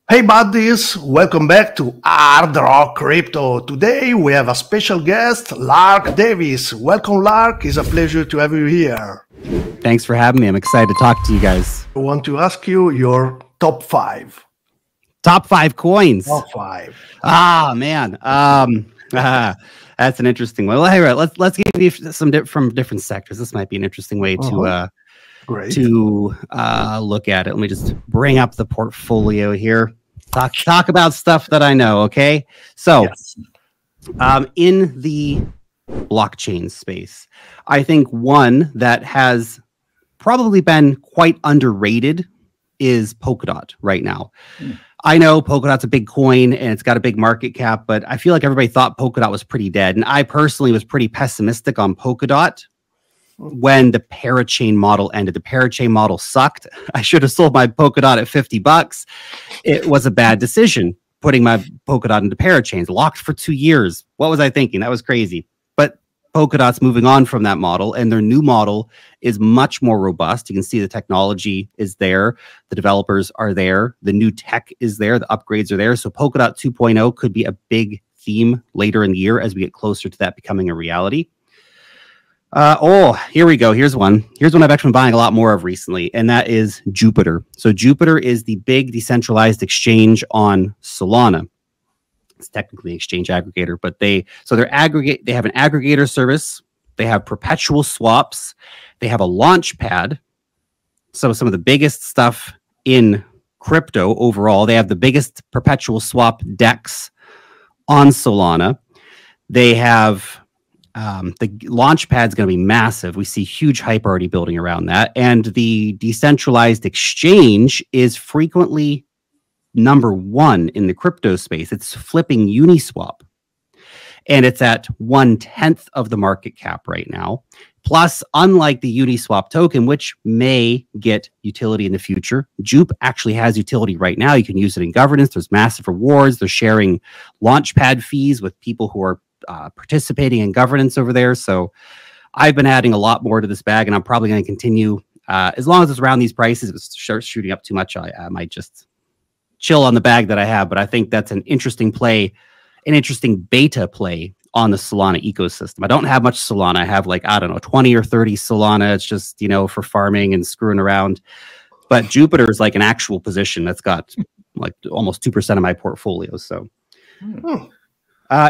Hey buddies, welcome back to Hard Rock Crypto. Today we have a special guest, Lark Davis. Welcome Lark, it's a pleasure to have you here. Thanks for having me. I'm excited to talk to you guys. I want to ask you your top five. Top five coins. Top five. Ah, man. That's an interesting one. Well, hey, right, let's give you some from different sectors. This might be an interesting way to look at it. Let me just bring up the portfolio here. Talk about stuff that I know. Okay, so yes. In the blockchain space, I think one that has probably been quite underrated is Polkadot right now. I know Polkadot's a big coin and it's got a big market cap, but I feel like everybody thought Polkadot was pretty dead. And I personally was pretty pessimistic on Polkadot when the parachain model ended. The parachain model sucked. I should have sold my Polkadot at 50 bucks. It was a bad decision putting my Polkadot into parachains, locked for 2 years. What was I thinking? That was crazy. But Polkadot's moving on from that model, and their new model is much more robust. You can see the technology is there. The developers are there. The new tech is there. The upgrades are there. So Polkadot 2.0 could be a big theme later in the year as we get closer to that becoming a reality. Here we go. Here's one. Here's one I've actually been buying a lot more of recently, and that is Jupiter. So Jupiter is the big decentralized exchange on Solana. It's technically an exchange aggregator, but they have an aggregator service. They have perpetual swaps. They have a launch pad. So some of the biggest stuff in crypto overall. They have the biggest perpetual swap DEX on Solana. They have the launch pad is going to be massive. We see huge hype already building around that. And the decentralized exchange is frequently #1 in the crypto space. It's flipping Uniswap. And it's at 1/10 of the market cap right now. Plus, unlike the Uniswap token, which may get utility in the future, Jupe actually has utility right now. You can use it in governance. There's massive rewards. They're sharing launchpad fees with people who are participating in governance over there. So I've been adding a lot more to this bag, and I'm probably going to continue as long as it's around these prices. If it starts shooting up too much, I might just chill on the bag that I have. But I think that's an interesting play, an interesting beta play on the Solana ecosystem. I don't have much Solana. I have like, I don't know, 20 or 30 Solana. It's just, you know, for farming and screwing around. But Jupiter is like an actual position that's got like almost 2% of my portfolio. So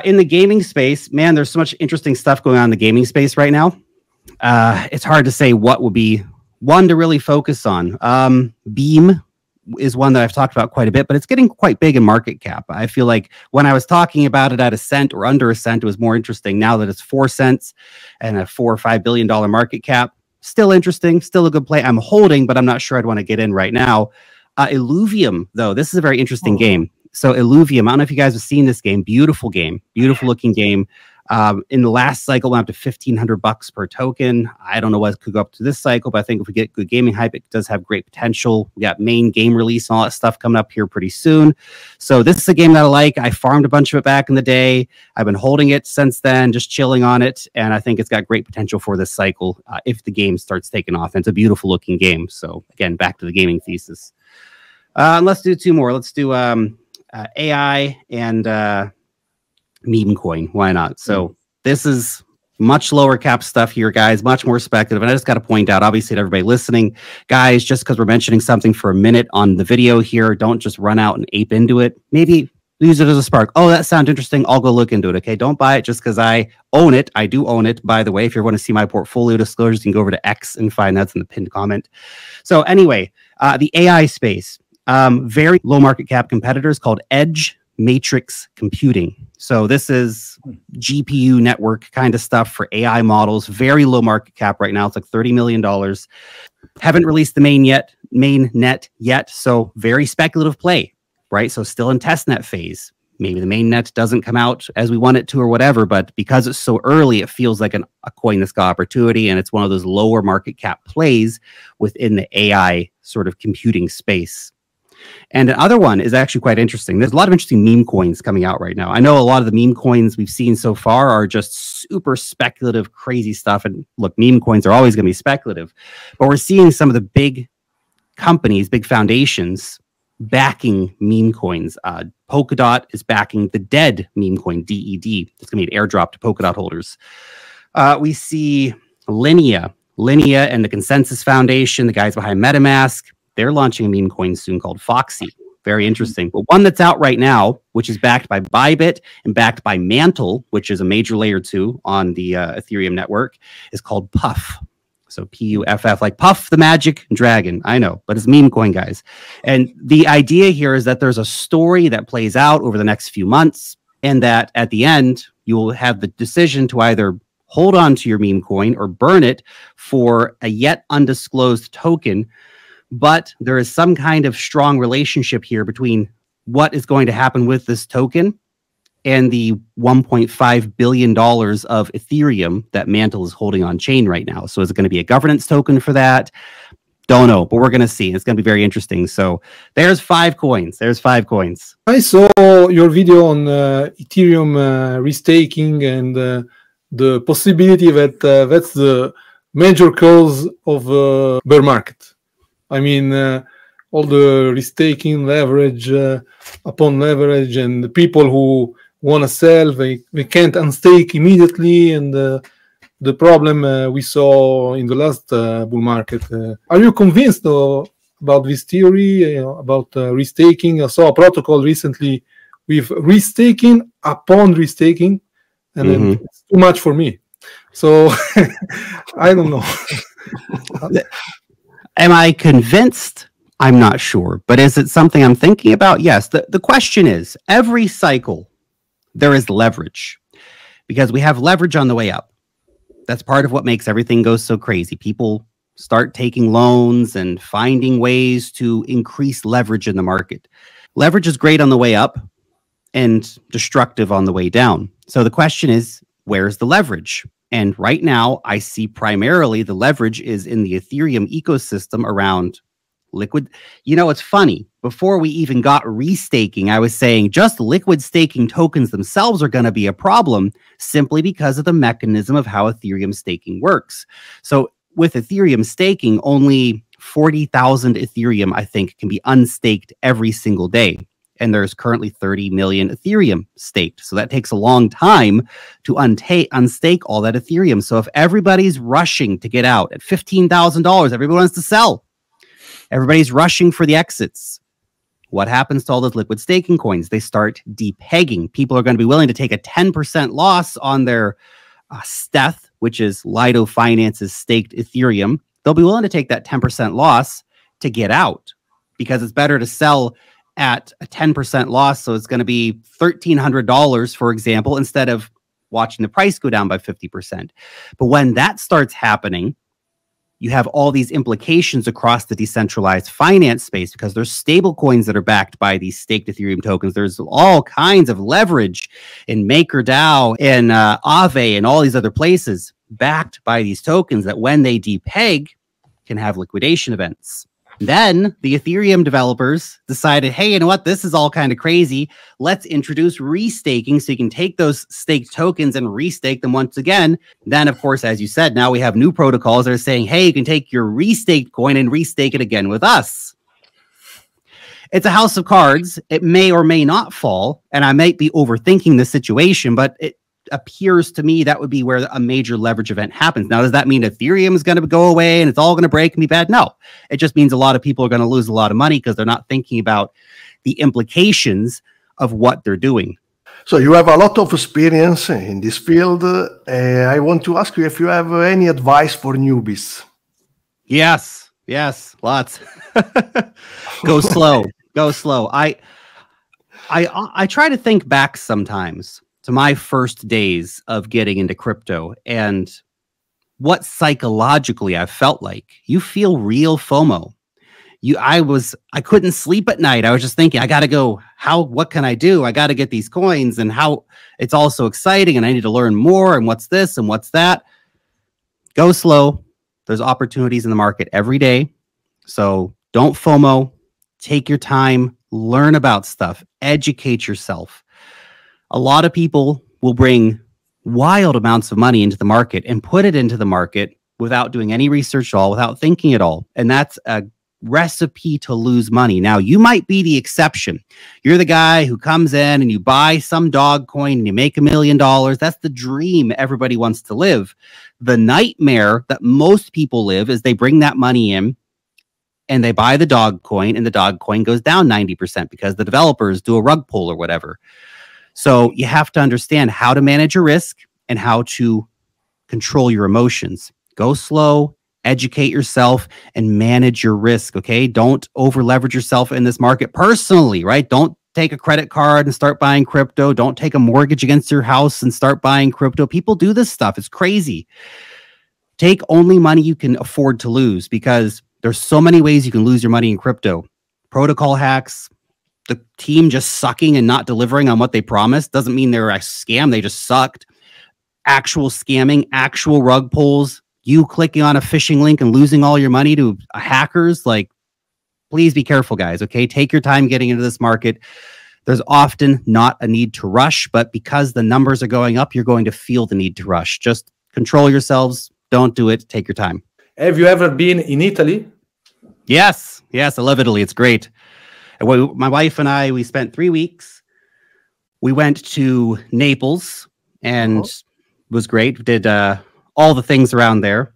in the gaming space, man, there's so much interesting stuff going on in the gaming space right now. It's hard to say what would be one to really focus on. Beam is one that I've talked about quite a bit, but it's getting quite big in market cap. I feel like when I was talking about it at a cent or under a cent, it was more interesting. Now that it's 4 cents and a $4 or $5 billion market cap, still interesting, still a good play. I'm holding, but I'm not sure I'd want to get in right now. Illuvium, though, this is a very interesting game. So Illuvium, I don't know if you guys have seen this game. Beautiful game, beautiful looking game. In the last cycle, went up to $1,500 per token. I don't know what could go up to this cycle, but I think if we get good gaming hype, it does have great potential. We got main game release and all that stuff coming up here pretty soon. So this is a game that I like. I farmed a bunch of it back in the day. I've been holding it since then, just chilling on it. And I think it's got great potential for this cycle if the game starts taking off. And it's a beautiful looking game. So again, back to the gaming thesis. Let's do 2 more. Let's do AI and meme coin. Why not? So this is much lower cap stuff here, guys, much more speculative. And I just got to point out, obviously, to everybody listening, guys, just because we're mentioning something for a minute on the video here, don't just run out and ape into it. Maybe use it as a spark. Oh, that sounds interesting. I'll go look into it. Okay. Don't buy it just because I own it. I do own it, by the way. If you want to see my portfolio disclosures, you can go over to X and find that's in the pinned comment. So anyway, the AI space, very low market cap competitors called Edge Matrix Computing. So this is GPU network kind of stuff for AI models. Very low market cap right now. It's like $30 million. Haven't released the main net yet. So very speculative play, right? So still in testnet phase. Maybe the main net doesn't come out as we want it to or whatever, but because it's so early, it feels like a coin that's got opportunity, and it's one of those lower market cap plays within the AI sort of computing space. And another one is actually quite interesting. There's a lot of interesting meme coins coming out right now. I know a lot of the meme coins we've seen so far are just super speculative, crazy stuff. And look, meme coins are always going to be speculative, but we're seeing some of the big companies, big foundations backing meme coins. Polkadot is backing the dead meme coin, DED. It's going to be an airdrop to Polkadot holders. We see Linea and the Consensus Foundation, the guys behind MetaMask. They're launching a meme coin soon called Foxy. Very interesting. But one that's out right now, which is backed by Bybit and backed by Mantle, which is a major layer 2 on the Ethereum network, is called Puff. So Puff, like Puff the Magic Dragon. I know, but it's meme coin, guys. And the idea here is that there's a story that plays out over the next few months, and that at the end, you'll have the decision to either hold on to your meme coin or burn it for a yet undisclosed token. But there is some kind of strong relationship here between what is going to happen with this token and the $1.5 billion of Ethereum that Mantle is holding on chain right now. So is it going to be a governance token for that? Don't know, but we're going to see. It's going to be very interesting. So there's 5 coins. There's 5 coins. I saw your video on Ethereum restaking and the possibility that that's the major cause of bear market. I mean, all the restaking, leverage upon leverage, and the people who want to sell, they can't unstake immediately, and the problem we saw in the last bull market. Are you convinced about this theory, about restaking? I saw a protocol recently with restaking upon restaking, and then it's too much for me. So I don't know. Am I convinced? I'm not sure. But is it something I'm thinking about? Yes. The question is, every cycle, there is leverage. Because we have leverage on the way up. That's part of what makes everything go so crazy. People start taking loans and finding ways to increase leverage in the market. Leverage is great on the way up and destructive on the way down. So the question is, where's the leverage? And right now, I see primarily the leverage is in the Ethereum ecosystem around liquid. You know, it's funny. Before we even got restaking, I was saying just liquid staking tokens themselves are going to be a problem simply because of the mechanism of how Ethereum staking works. So with Ethereum staking, only 40,000 Ethereum, I think, can be unstaked every single day. And there's currently 30 million Ethereum staked. So that takes a long time to unstake all that Ethereum. So if everybody's rushing to get out at $15,000, everybody wants to sell. Everybody's rushing for the exits. What happens to all those liquid staking coins? They start depegging. People are going to be willing to take a 10% loss on their Steth, which is Lido Finance's staked Ethereum. They'll be willing to take that 10% loss to get out because it's better to sell at a 10% loss. So it's going to be $1,300, for example, instead of watching the price go down by 50%. But when that starts happening, you have all these implications across the decentralized finance space because there's stable coins that are backed by these staked Ethereum tokens. There's all kinds of leverage in MakerDAO and Aave and all these other places backed by these tokens that when they depeg can have liquidation events. Then the Ethereum developers decided, hey, you know what? This is all kind of crazy. Let's introduce restaking so you can take those staked tokens and restake them once again. Then, of course, as you said, now we have new protocols that are saying, hey, you can take your restaked coin and restake it again with us. It's a house of cards. It may or may not fall. And I might be overthinking the situation, but it appears to me that would be where a major leverage event happens. Now, does that mean Ethereum is going to go away and it's all going to break and be bad? No, it just means a lot of people are going to lose a lot of money because they're not thinking about the implications of what they're doing. So you have a lot of experience in this field. I want to ask you if you have any advice for newbies. Yes, lots. Go slow, go slow. I try to think back sometimes to my first days of getting into crypto and what psychologically I felt like. You feel real FOMO. I couldn't sleep at night. I was just thinking, I got to go, what can I do? I got to get these coins and how it's all so exciting and I need to learn more and what's this and what's that. Go slow. There's opportunities in the market every day. So don't FOMO, take your time, learn about stuff, educate yourself. A lot of people will bring wild amounts of money into the market and put it into the market without doing any research at all, without thinking at all. And that's a recipe to lose money. Now, you might be the exception. You're the guy who comes in and you buy some dog coin and you make $1 million. That's the dream everybody wants to live. The nightmare that most people live is they bring that money in and they buy the dog coin, and the dog coin goes down 90% because the developers do a rug pull or whatever. So you have to understand how to manage your risk and how to control your emotions. Go slow, educate yourself, and manage your risk, okay? Don't over leverage yourself in this market personally, right? Don't take a credit card and start buying crypto. Don't take a mortgage against your house and start buying crypto. People do this stuff. It's crazy. Take only money you can afford to lose, because there's so many ways you can lose your money in crypto. Protocol hacks, the team just sucking and not delivering on what they promised doesn't mean they're a scam. They just sucked. Actual scamming, actual rug pulls, you clicking on a phishing link and losing all your money to hackers. Like, please be careful, guys. Okay. Take your time getting into this market. There's often not a need to rush, but because the numbers are going up, you're going to feel the need to rush. Just control yourselves. Don't do it. Take your time. Have you ever been in Italy? Yes. Yes. I love Italy. It's great. My wife and I, we spent 3 weeks. We went to Naples and it was great. We did all the things around there.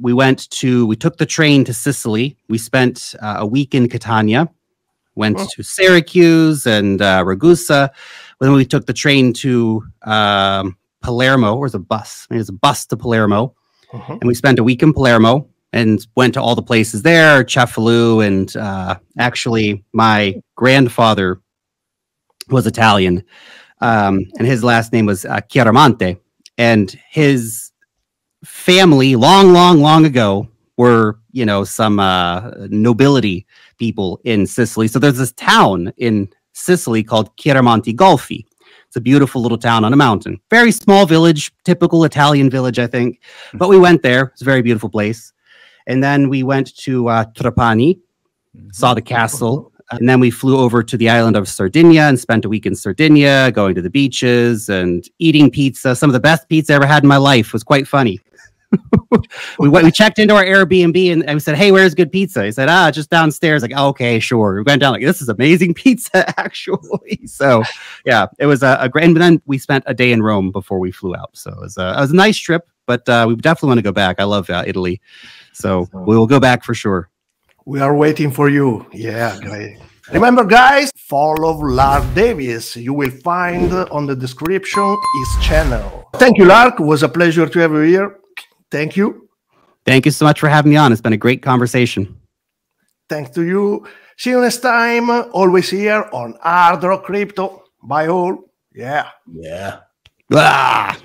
We took the train to Sicily. We spent a week in Catania, went to Syracuse and Ragusa. Then we took the train to Palermo, or was a bus. It was a bus to Palermo. And we spent a week in Palermo and went to all the places there, Cefalù, and actually my grandfather was Italian, and his last name was Chiaramonte, and his family long ago were, you know, some nobility people in Sicily. So there's this town in Sicily called Chiaramonte Golfi. It's a beautiful little town on a mountain. Very small village, typical Italian village, I think. But we went there. It's a very beautiful place. And then we went to Trapani, saw the castle. And then we flew over to the island of Sardinia and spent a week in Sardinia, going to the beaches and eating pizza. Some of the best pizza I ever had in my life. It was quite funny. We checked into our Airbnb and we said, "Hey, where's good pizza?" He said, just downstairs. Like, oh, okay, sure. We went down like, this is amazing pizza, actually. So yeah, it was a great, and then we spent a day in Rome before we flew out. So it was a nice trip, but we definitely want to go back. I love Italy. So we will go back for sure. We are waiting for you. Yeah, great. Remember, guys, follow Lark Davis. You will find on the description his channel. Thank you, Lark. It was a pleasure to have you here. Thank you. Thank you so much for having me on. It's been a great conversation. Thanks to you. See you next time. Always here on Hard Rock Crypto. Bye all. Yeah. Yeah. Ah!